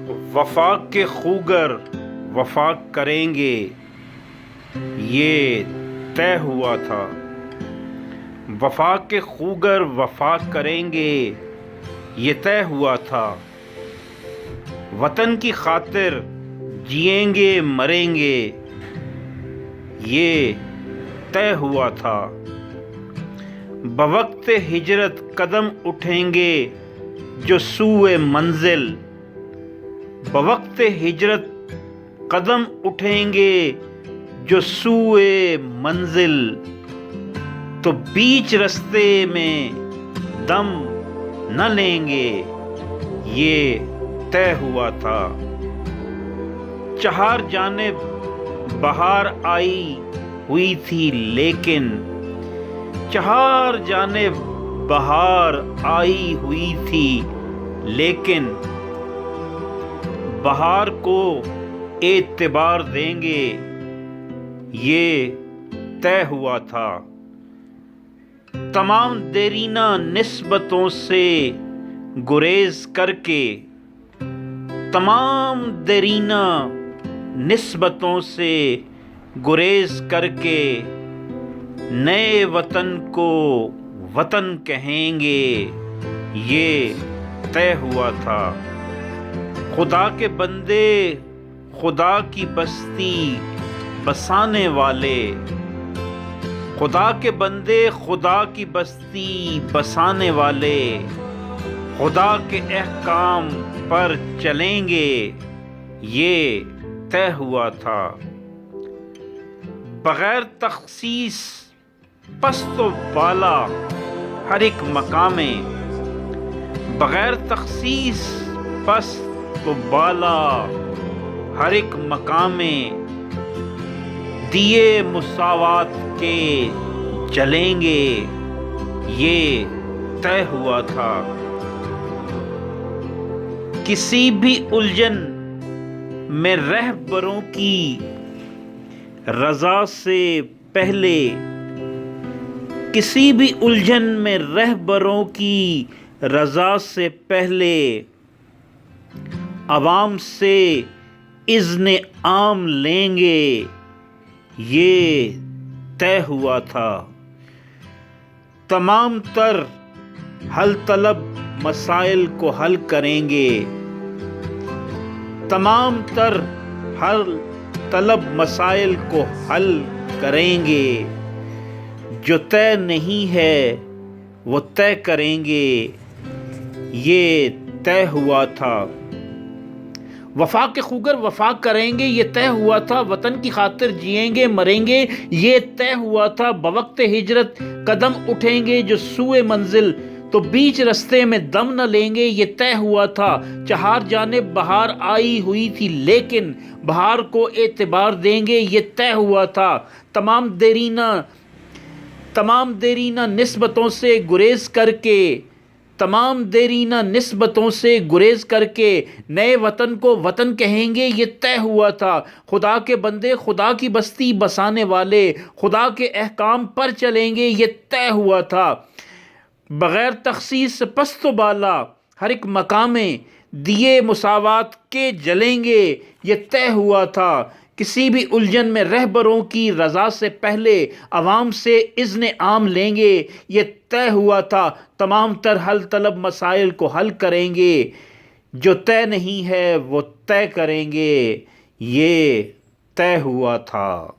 وفاق کے خوگر وفاق کریں گے یہ طے ہوا تھا۔ وفاق کے خوگر وفاق کریں گے یہ طے ہوا تھا۔ وطن کی خاطر جئیں گے مریں گے یہ طے ہوا تھا۔ بوقت ہجرت قدم اٹھیں گے جو سوئے منزل، بوقت ہجرت قدم اٹھیں گے جو سوئے منزل، تو بیچ رستے میں دم نہ لیں گے یہ طے ہوا تھا۔ چہار جانب بہار آئی ہوئی تھی لیکن، چہار جانب بہار آئی ہوئی تھی لیکن، بہار کو اعتبار دیں گے یہ طے ہوا تھا۔ تمام دیرینہ نسبتوں سے گریز کر کے، تمام دیرینہ نسبتوں سے گریز کر کے، نئے وطن کو وطن کہیں گے یہ طے ہوا تھا۔ خدا کے بندے خدا کی بستی بسانے والے، خدا کے بندے خدا کی بستی بسانے والے، خدا کے احکام پر چلیں گے یہ طے ہوا تھا۔ بغیر تخصیص پست و بالا ہر ایک مقام میں، بغیر تخصیص پست و بالا ہر ایک مقام میں، دیے مساوات کے جلیں گے یہ طے ہوا تھا۔ کسی بھی الجھن میں رہبروں کی رضا سے پہلے، کسی بھی الجھن میں رہبروں کی رضا سے پہلے، عوام سے اذن عام لیں گے یہ طے ہوا تھا۔ تمام تر حل طلب مسائل کو حل کریں گے، تمام تر حل طلب مسائل کو حل کریں گے، جو طے نہیں ہے وہ طے کریں گے یہ طے ہوا تھا۔ وفاق کے خوگر وفاق کریں گے یہ طے ہوا تھا۔ وطن کی خاطر جئیں گے مریں گے یہ طے ہوا تھا۔ بوقت ہجرت قدم اٹھیں گے جو سوئے منزل، تو بیچ رستے میں دم نہ لیں گے یہ طے ہوا تھا۔ چہار جانب بہار آئی ہوئی تھی لیکن، بہار کو اعتبار دیں گے یہ طے ہوا تھا۔ تمام دیرینہ نسبتوں سے گریز کر کے، تمام دیرینہ نسبتوں سے گریز کر کے، نئے وطن کو وطن کہیں گے یہ طے ہوا تھا۔ خدا کے بندے خدا کی بستی بسانے والے، خدا کے احکام پر چلیں گے یہ طے ہوا تھا۔ بغیر تخصیص پست و بالا ہر ایک مقام میں، دیے مساوات کے جلیں گے یہ طے ہوا تھا۔ کسی بھی الجھن میں رہبروں کی رضا سے پہلے، عوام سے اذن عام لیں گے یہ طے ہوا تھا۔ تمام تر حل طلب مسائل کو حل کریں گے، جو طے نہیں ہے وہ طے کریں گے یہ طے ہوا تھا۔